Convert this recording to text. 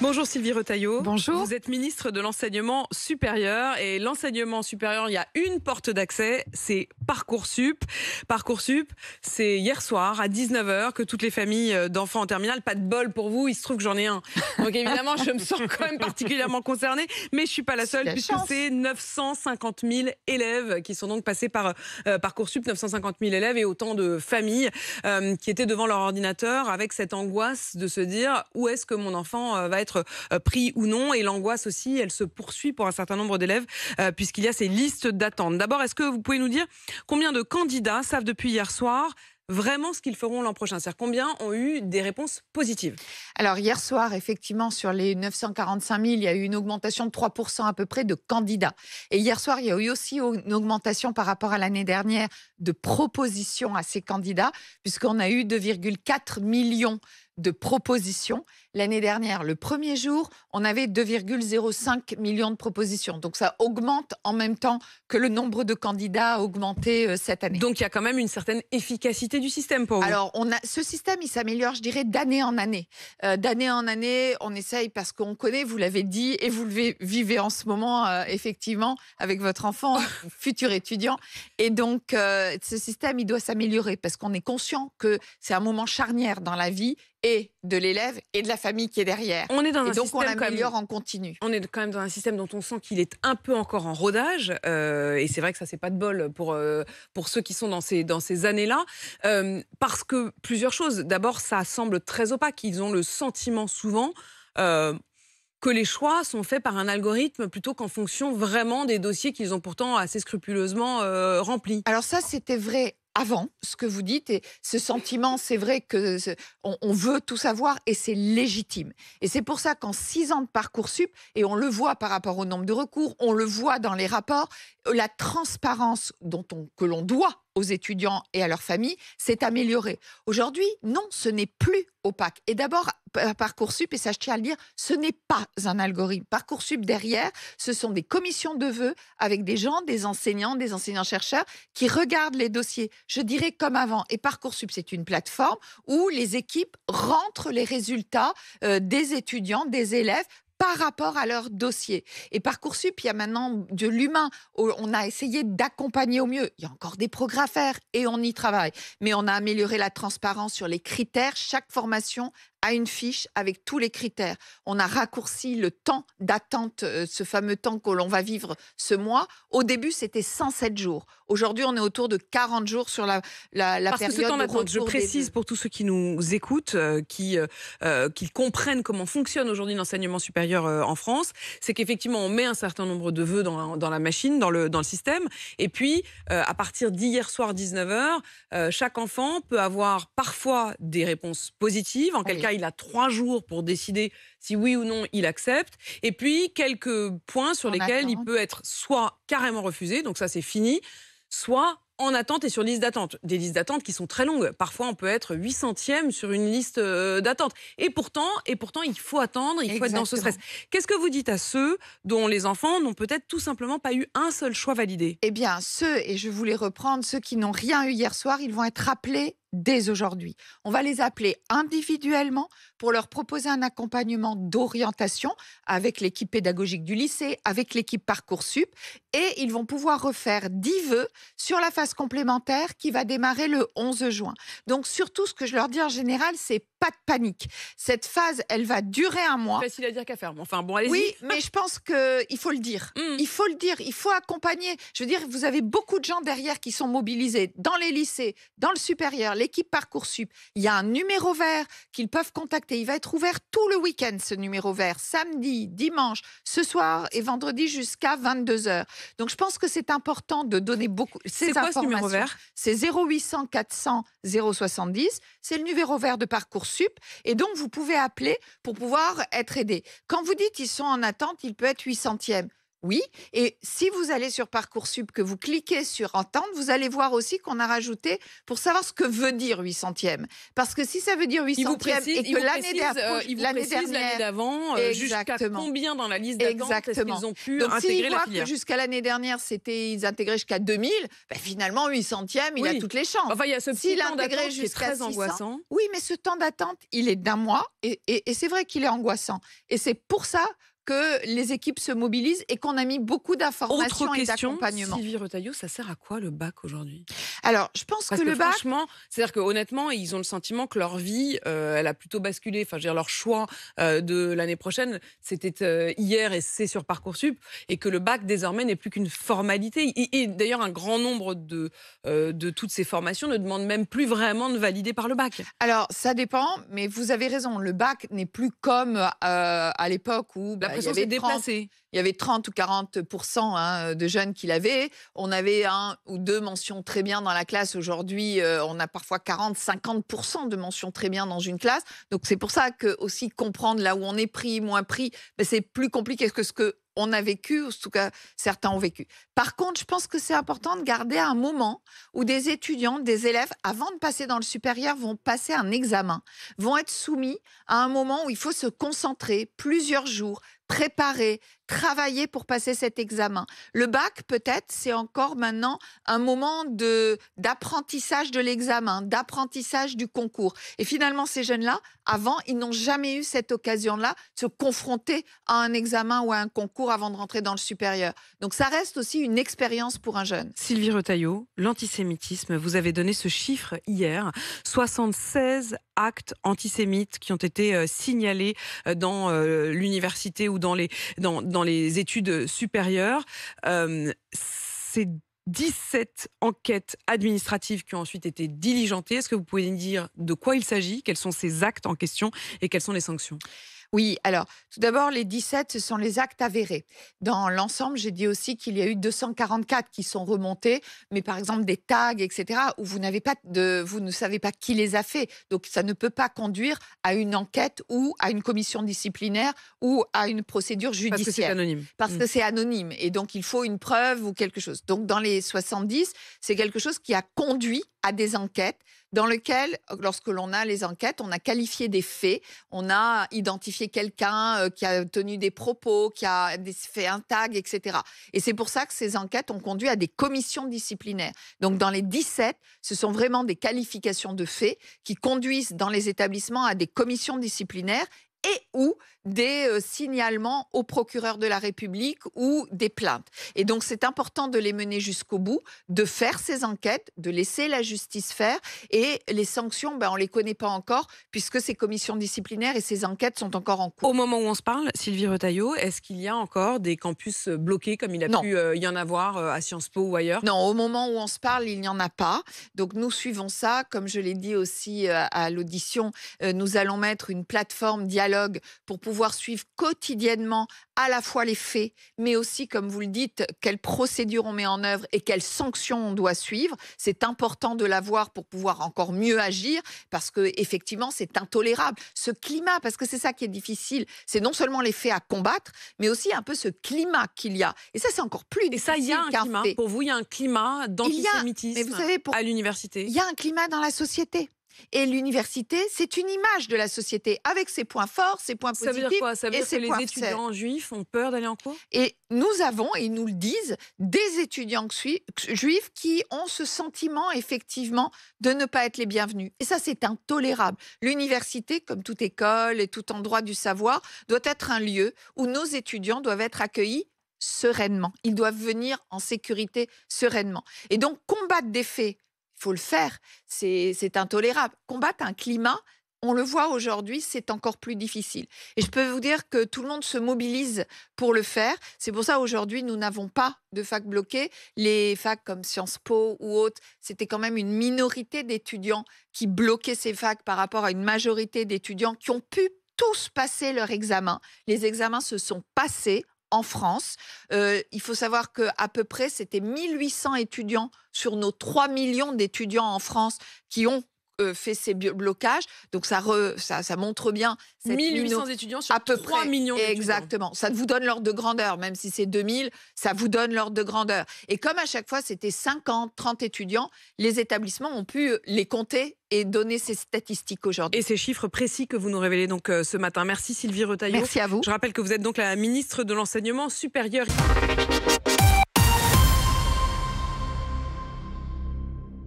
Bonjour Sylvie Retailleau. Bonjour. Vous êtes ministre de l'enseignement supérieur et l'enseignement supérieur, il y a une porte d'accès, c'est Parcoursup. Parcoursup, c'est hier soir à 19h que toutes les familles d'enfants en terminale, pas de bol pour vous, il se trouve que j'en ai un. Donc évidemment, je me sens quand même particulièrement concernée, mais je suis pas la seule puisque c'est 950 000 élèves qui sont donc passés par Parcoursup, 950 000 élèves et autant de familles qui étaient devant leur ordinateur avec cette angoisse de se dire où est-ce que mon enfant va être pris ou non, et l'angoisse aussi, elle se poursuit pour un certain nombre d'élèves puisqu'il y a ces listes d'attente. D'abord, est-ce que vous pouvez nous dire combien de candidats savent depuis hier soir vraiment ce qu'ils feront l'an prochain? C'est-à-dire combien ont eu des réponses positives? Alors hier soir, effectivement, sur les 945 000, il y a eu une augmentation de 3% à peu près de candidats. Et hier soir, il y a eu aussi une augmentation par rapport à l'année dernière de propositions à ces candidats, puisqu'on a eu 2,4 millions de propositions. L'année dernière, le premier jour, on avait 2,05 millions de propositions. Donc ça augmente en même temps que le nombre de candidats a augmenté cette année. Donc il y a quand même une certaine efficacité du système pour vous. Alors, ce système, il s'améliore, je dirais, d'année en année. D'année en année, on essaye parce qu'on connaît, vous l'avez dit, et vous le vivez en ce moment, effectivement, avec votre enfant, futur étudiant. Et donc, ce système, il doit s'améliorer parce qu'on est conscient que c'est un moment charnière dans la vie et de l'élève et de la famille qui est derrière. On est dans et un donc, système on l'améliore en continu. On est quand même dans un système dont on sent qu'il est un peu encore en rodage. Et c'est vrai que ça, c'est pas de bol pour ceux qui sont dans ces années-là. Parce que plusieurs choses. D'abord, ça semble très opaque. Ils ont le sentiment souvent que les choix sont faits par un algorithme plutôt qu'en fonction vraiment des dossiers qu'ils ont pourtant assez scrupuleusement remplis. Alors ça, c'était vrai avant, ce que vous dites, et ce sentiment, c'est vrai que on veut tout savoir et c'est légitime. Et c'est pour ça qu'en 6 ans de Parcoursup, et on le voit par rapport au nombre de recours, on le voit dans les rapports, la transparence que l'on doit aux étudiants et à leurs familles s'est améliorée. Aujourd'hui, non, ce n'est plus opaque. Et d'abord, Parcoursup, et ça je tiens à le dire, ce n'est pas un algorithme. Parcoursup, derrière, ce sont des commissions de vœux avec des gens, des enseignants-chercheurs qui regardent les dossiers, je dirais comme avant. Et Parcoursup, c'est une plateforme où les équipes rentrent les résultats des étudiants, des élèves, par rapport à leur dossier. Et Parcoursup, il y a maintenant de l'humain. On a essayé d'accompagner au mieux. Il y a encore des progrès à faire et on y travaille. Mais on a amélioré la transparence sur les critères. Chaque formation a une fiche avec tous les critères. On a raccourci le temps d'attente, ce fameux temps que l'on va vivre ce mois. Au début, c'était 107 jours. Aujourd'hui, on est autour de 40 jours sur la Parce période que ce temps de d'attente, je retour précise pour tous ceux qui nous écoutent, qui comprennent comment fonctionne aujourd'hui l'enseignement supérieur en France, c'est qu'effectivement, on met un certain nombre de vœux dans la machine, dans le système, et puis, à partir d'hier soir 19h, chaque enfant peut avoir parfois des réponses positives, en quel cas il a 3 jours pour décider si oui ou non il accepte, et puis quelques points sur lesquels il peut être soit carrément refusé, donc ça c'est fini, soit en attente et sur liste d'attente. Des listes d'attente qui sont très longues. Parfois, on peut être 800e sur une liste d'attente. Et pourtant, il faut attendre, il faut être dans ce stress. Qu'est-ce que vous dites à ceux dont les enfants n'ont peut-être tout simplement pas eu un seul choix validé? Eh bien, et je voulais reprendre, ceux qui n'ont rien eu hier soir, ils vont être appelés dès aujourd'hui. On va les appeler individuellement pour leur proposer un accompagnement d'orientation avec l'équipe pédagogique du lycée, avec l'équipe Parcoursup, et ils vont pouvoir refaire 10 vœux sur la phase complémentaire qui va démarrer le 11 juin. Donc surtout, ce que je leur dis en général, c'est pas de panique. Cette phase, elle va durer un mois. Facile à dire qu'à faire. Enfin bon, allez-y. Oui, mais je pense qu'il faut le dire. Il faut le dire, il faut accompagner. Je veux dire, vous avez beaucoup de gens derrière qui sont mobilisés dans les lycées, dans le supérieur, l'équipe Parcoursup. Il y a un numéro vert qu'ils peuvent contacter. Il va être ouvert tout le week-end, ce numéro vert. Samedi, dimanche, ce soir et vendredi jusqu'à 22h. Donc, je pense que c'est important de donner beaucoup ces informations. C'est quoi ce numéro vert? C'est 0800 400 070. C'est le numéro vert de Parcoursup. Et donc, vous pouvez appeler pour pouvoir être aidé. Quand vous dites qu'ils sont en attente, il peut être 800e. Oui, et si vous allez sur Parcoursup, que vous cliquez sur Entendre, vous allez voir aussi qu'on a rajouté pour savoir ce que veut dire 800e. Parce que si ça veut dire 800e et que il vous l'année précise l'année dernière, d'avant jusqu'à exactement, combien dans la liste d'attente est-ce exactement. qu'ils ont pu Donc s'ils intégrer la voient que filière. jusqu'à l'année dernière, ils intégraient jusqu'à 2000, ben finalement 800e, il a Oui. toutes les chances. Enfin, il y a ce petit S'il temps intégrait d'attente qui est jusqu'à très 600, angoissant. oui, mais ce temps d'attente, il est d'un mois et c'est vrai qu'il est angoissant. Et c'est pour ça que les équipes se mobilisent et qu'on a mis beaucoup Autre d'informations et question, d'accompagnement. Sylvie Retailleau, ça sert à quoi le bac aujourd'hui? Alors, je pense Parce que que le bac, franchement, c'est-à-dire qu'honnêtement, ils ont le sentiment que leur vie, elle a plutôt basculé. Enfin, je veux dire, leur choix de l'année prochaine, c'était hier et c'est sur Parcoursup, et que le bac désormais n'est plus qu'une formalité. Et d'ailleurs, un grand nombre de toutes ces formations ne demandent même plus vraiment de valider par le bac. alors ça dépend, mais vous avez raison, le bac n'est plus comme à l'époque où La il y pression s'est avait 30, déplacée. il y avait 30 ou 40% de jeunes qui l'avaient. On avait 1 ou 2 mentions très bien dans la classe. Aujourd'hui, on a parfois 40-50% de mentions très bien dans une classe. Donc c'est pour ça que aussi comprendre là où on est pris, moins pris, ben, c'est plus compliqué que ce que on a vécu, ou en tout cas certains ont vécu. Par contre, je pense que c'est important de garder un moment où des étudiants, des élèves, avant de passer dans le supérieur, vont passer un examen, vont être soumis à un moment où il faut se concentrer plusieurs jours, préparer, travailler pour passer cet examen. Le bac, peut-être, c'est encore maintenant un moment d'apprentissage de l'examen, d'apprentissage du concours. Et finalement, ces jeunes-là, avant, ils n'ont jamais eu cette occasion-là de se confronter à un examen ou à un concours avant de rentrer dans le supérieur. Donc ça reste aussi une expérience pour un jeune. Sylvie Retailleau, l'antisémitisme, vous avez donné ce chiffre hier, 76 actes antisémites qui ont été signalés dans l'université ou dans les études supérieures. C'est 17 enquêtes administratives qui ont ensuite été diligentées. Est-ce que vous pouvez nous dire de quoi il s'agit? Quels sont ces actes en question et quelles sont les sanctions? Oui, alors, tout d'abord, les 17, ce sont les actes avérés. Dans l'ensemble, j'ai dit aussi qu'il y a eu 244 qui sont remontés, mais par exemple des tags, etc., où vous ne savez pas qui les a faits. Donc, ça ne peut pas conduire à une enquête ou à une commission disciplinaire ou à une procédure judiciaire. Parce que c'est anonyme. Parce que c'est anonyme. Et donc, il faut une preuve ou quelque chose. Donc, dans les 70, c'est quelque chose qui a conduit à des enquêtes dans lesquelles, lorsque l'on a les enquêtes, on a qualifié des faits, on a identifié quelqu'un qui a tenu des propos, qui a fait un tag, etc. Et c'est pour ça que ces enquêtes ont conduit à des commissions disciplinaires. Donc, dans les 17, ce sont vraiment des qualifications de faits qui conduisent dans les établissements à des commissions disciplinaires et ou des signalements au procureur de la République ou des plaintes. Et donc, c'est important de les mener jusqu'au bout, de faire ces enquêtes, de laisser la justice faire. Et les sanctions, on ne les connaît pas encore, puisque ces commissions disciplinaires et ces enquêtes sont encore en cours. Au moment où on se parle, Sylvie Retailleau, est-ce qu'il y a encore des campus bloqués comme il a pu y en avoir à Sciences Po ou ailleurs? Non, au moment où on se parle, il n'y en a pas. Donc, nous suivons ça. Comme je l'ai dit aussi à l'audition, nous allons mettre une plateforme dialogue pour pouvoir suivre quotidiennement à la fois les faits, mais aussi, comme vous le dites, quelles procédures on met en œuvre et quelles sanctions on doit suivre. C'est important de l'avoir pour pouvoir encore mieux agir, parce que effectivement, c'est intolérable. Ce climat, parce que c'est ça qui est difficile, c'est non seulement les faits à combattre, mais aussi un peu ce climat qu'il y a. Et ça, c'est encore plus difficile. Et ça, il y a un climat. Fait. Pour vous, il y a un climat d'antisémitisme mais vous savez, à l'université? Il y a un climat dans la société. Et l'université, c'est une image de la société, avec ses points forts, ses points positifs. Ça veut dire quoi? Ça veut dire que les points étudiants juifs ont peur d'aller en cours? Et nous avons, et ils nous le disent, des étudiants juifs qui ont ce sentiment, effectivement, de ne pas être les bienvenus. Et ça, c'est intolérable. L'université, comme toute école et tout endroit du savoir, doit être un lieu où nos étudiants doivent être accueillis sereinement. Ils doivent venir en sécurité sereinement. Et donc, combattre des faits, il faut le faire, c'est intolérable. Combattre un climat, on le voit aujourd'hui, c'est encore plus difficile. Et je peux vous dire que tout le monde se mobilise pour le faire. C'est pour ça aujourd'hui, nous n'avons pas de fac bloquées. Les facs comme Sciences Po ou autres, c'était quand même une minorité d'étudiants qui bloquaient ces facs par rapport à une majorité d'étudiants qui ont pu tous passer leur examen. Les examens se sont passés en France. Il faut savoir qu'à peu près, c'était 1800 étudiants sur nos 3 millions d'étudiants en France qui ont fait ces blocages. Donc ça montre bien cette 1800 étudiants sur à peu 3 près. millions d'étudiants. Exactement. Ça vous donne l'ordre de grandeur, même si c'est 2000, ça vous donne l'ordre de grandeur. Et comme à chaque fois, c'était 50, 30 étudiants, les établissements ont pu les compter et donner ces statistiques aujourd'hui. Et ces chiffres précis que vous nous révélez donc ce matin. Merci Sylvie Retailleau. Merci à vous. Je rappelle que vous êtes donc la ministre de l'Enseignement supérieur.